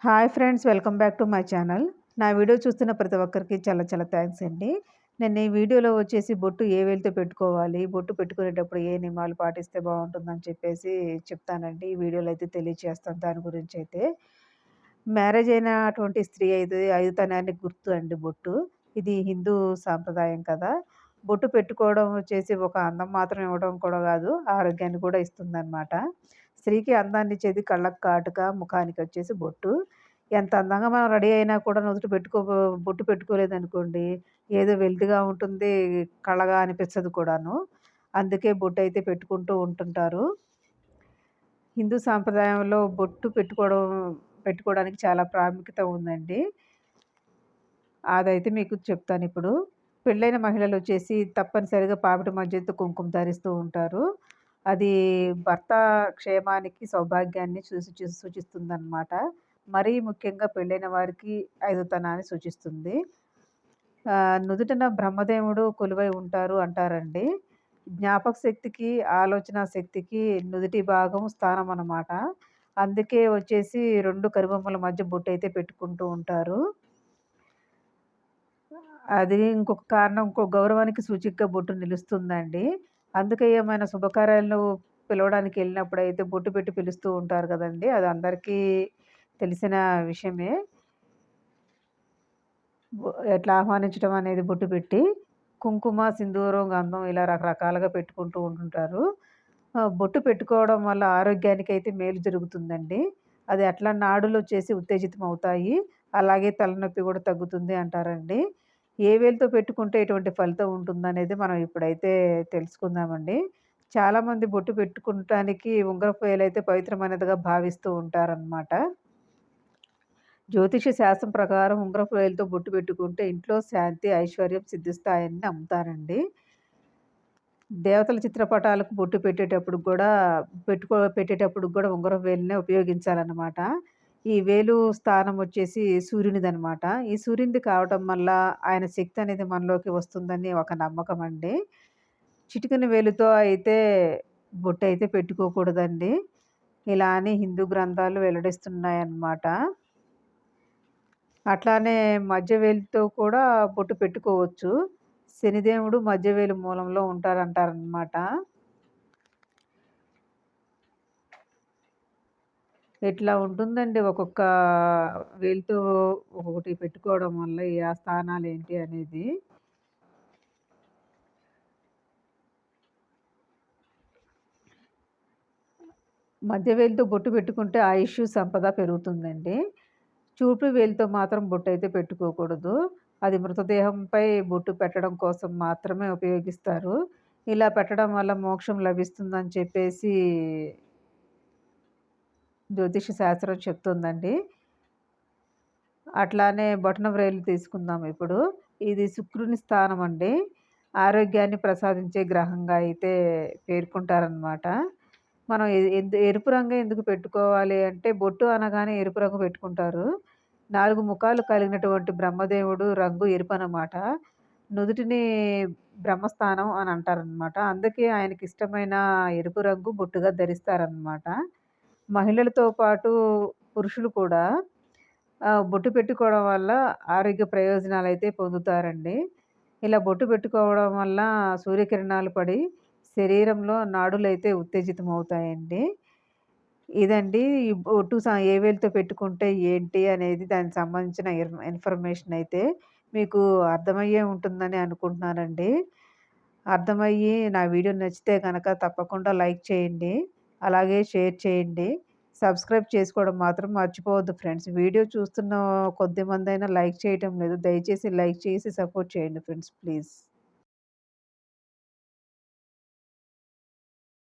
Hi friends, welcome back to my channel. నా video చూస్తున్న ప్రతి ఒక్కరికి చాలా చాలా థ్యాంక్స్ అండి. నేను ఈ వీడియోలో వచ్చేసి బొట్టు ఏ వేలుతో పెట్టుకోవాలి, బొట్టు పెట్టుకునేటప్పుడు ఏ నియమాలు పాటిస్తే బావుంటుందని చెప్పేసి చెప్తానండి. ఈ వీడియోలో అయితే తెలియచేస్తాను దాని గురించైతే. మ్యారేజ్ అయినటువంటి స్త్రీ అయితే అయుతనానికి గుర్తు అండి బొట్టు. ఇది హిందూ సాంప్రదాయం కదా! బొట్టు పెట్టుకోవడం వచ్చేసి ఒక అందం మాత్రం ఇవ్వడం కూడా కాదు, ఆరోగ్యాన్ని కూడా ఇస్తుందనమాట. స్త్రీకి అందాన్నిచ్చేది కళ్ళకి కాటుక, ముఖానికొచ్చేసి బొట్టు. ఎంత అందంగా మనం రెడీ అయినా కూడా నుదుట బొట్టు పెట్టుకోలేదనుకోండి, ఏదో వెల్తీగా ఉంటుంది, కళగా అనిపించదు కూడాను. అందుకే బొట్టయితే పెట్టుకుంటూ ఉంటుంటారు. హిందూ సాంప్రదాయంలో బొట్టు పెట్టుకోవడానికి చాలా ప్రాముఖ్యత ఉందండి. అదైతే మీకు చెప్తానిప్పుడు. పెళ్ళైన మహిళలొచ్చేసి తప్పనిసరిగా పాపిడి మధ్యతో కుంకుమ ధరిస్తూ ఉంటారు. అది భర్త క్షేమానికి, సౌభాగ్యాన్ని సూచిస్తుందనమాట. మరీ ముఖ్యంగా పెళ్ళైన వారికి ఐదోతనాన్ని సూచిస్తుంది. నుదుటన బ్రహ్మదేవుడు కొలువై ఉంటారు అంటారండి. జ్ఞాపక శక్తికి, ఆలోచన శక్తికి నుదిటి భాగం స్థానం అనమాట. అందుకే వచ్చేసి 2 కనుబొమ్మల మధ్య బొట్టయితే పెట్టుకుంటూ ఉంటారు. అది ఇంకొక కారణం, గౌరవానికి సూచికగా బొట్టు నిలుస్తుందండి. అందుకే ఏమైనా శుభకార్యాలు పిలవడానికి ఎళ్ళినప్పుడైతే బొట్టు పెట్టి పిలుస్తూ ఉంటారు గదండీ! అది అందరికీ తెలిసిన విషయమే. ఎట్లా ఆహ్వానించడం అనేది బొట్టు పెట్టి, కుంకుమ, సింధూరం, గంధం ఇలా రకరకాలుగా పెట్టుకుంటూ ఉంటుంటారు. బొట్టు పెట్టుకోవడం వల్ల ఆరోగ్యానికైతే మేలు జరుగుతుందండి. అది అట్లా నాడులొచ్చేసి ఉత్తేజితమవుతాయి. అలాగే తలనొప్పి గూడా తగ్గుతుంది అంటారండి. ఏ వేలుతో పెట్టుకుంటే ఎటువంటి ఫలితం ఉంటుందనేది మనం ఇప్పుడైతే తెలుసుకుందామండి. చాలామంది బొట్టు పెట్టుకుంటానికి ఉంగరపు వేలైతే పవిత్రమైనదిగా భావిస్తూ ఉంటారనమాట. జ్యోతిష శాస్త్రం ప్రకారం ఉంగరపు వేలుతో బొట్టు పెట్టుకుంటే ఇంట్లో శాంతి, ఐశ్వర్యం సిద్ధిస్తాయని నమ్ముతారండి. దేవతల చిత్రపటాలకు బొట్టు పెట్టేటప్పుడు గూడా ఉంగరపు వేలునే ఉపయోగించాలనమాట. ఈ వేలు స్థానం వచ్చేసి సూర్యునిదనమాట. ఈ సూర్యునిది కావటం వల్ల ఆయన శక్తి అనేది మనలోకి వస్తుందని ఒక నమ్మకమండి. చిటికెన వేలుతో అయితే బొట్టయితే పెట్టుకోకూడదండి. ఇలా అని హిందూ గ్రంథాలు వెల్లడిస్తున్నాయన్నమాట. అట్లానే మధ్య వేలుతో కూడా బొట్టు పెట్టుకోవచ్చు. శనిదేవుడు మధ్య వేలు మూలంలో ఉంటారంటారనమాట. ఇట్లా ఉంటుందండి. ఒక్కొక్క వేలుతో ఒక్కొక్కటి పెట్టుకోవడం వల్ల ఆ స్థానాలేంటి అనేది. మధ్య వేలుతో బొట్టు పెట్టుకుంటే ఆయుష్షు, సంపద పెరుగుతుందండి. చూపుడు వేలుతో మాత్రం బొట్టయితే పెట్టుకోకూడదు. అది మృతదేహంపై బొట్టు పెట్టడం కోసం మాత్రమే ఉపయోగిస్తారు. ఇలా పెట్టడం వల్ల మోక్షం లభిస్తుందని చెప్పేసి జ్యోతిష శాస్త్రం చెప్తుందండి. అట్లానే బొటనవ్రేలు తీసుకుందాం ఇప్పుడు. ఇది శుక్రుని స్థానం అండి. ఆరోగ్యాన్ని ప్రసాదించే గ్రహంగా అయితే పేర్కొంటారనమాట. మనం ఎరుపు రంగే ఎందుకు పెట్టుకోవాలి అంటే, బొట్టు అనగానే ఎరుపు రంగు పెట్టుకుంటారు. 4 ముఖాలు కలిగినటువంటి బ్రహ్మదేవుడు రంగు ఎరుపనమాట. నుదుటిని బ్రహ్మస్థానం అని అంటారనమాట. అందుకే ఆయనకిష్టమైన ఎరుపు రంగు బొట్టుగా ధరిస్తారనమాట. మహిళలతో పాటు పురుషులు కూడా బొట్టు పెట్టుకోవడం వల్ల ఆరోగ్య ప్రయోజనాలైతే పొందుతారండి. ఇలా బొట్టు పెట్టుకోవడం వల్ల సూర్యకిరణాలు పడి శరీరంలో నాడులైతే ఉత్తేజితమవుతాయండి. ఇదండి ఈ బొట్టు ఏ వేలుతో పెట్టుకుంటే ఏంటి అనేది దానికి సంబంధించిన ఇన్ఫర్మేషన్ అయితే మీకు అర్థమయ్యే ఉంటుందని అనుకుంటున్నానండి. అర్థమయ్యి నా వీడియో నచ్చితే గనక తప్పకుండా లైక్ చేయండి. అలాగే షేర్ చేయండి. సబ్స్క్రైబ్ చేసుకోవడం మాత్రం మర్చిపోవద్దు ఫ్రెండ్స్. వీడియో చూస్తున్న కొద్దిమందైనా లైక్ చేయటం లేదు. దయచేసి లైక్ చేసి సపోర్ట్ చేయండి ఫ్రెండ్స్ ప్లీజ్.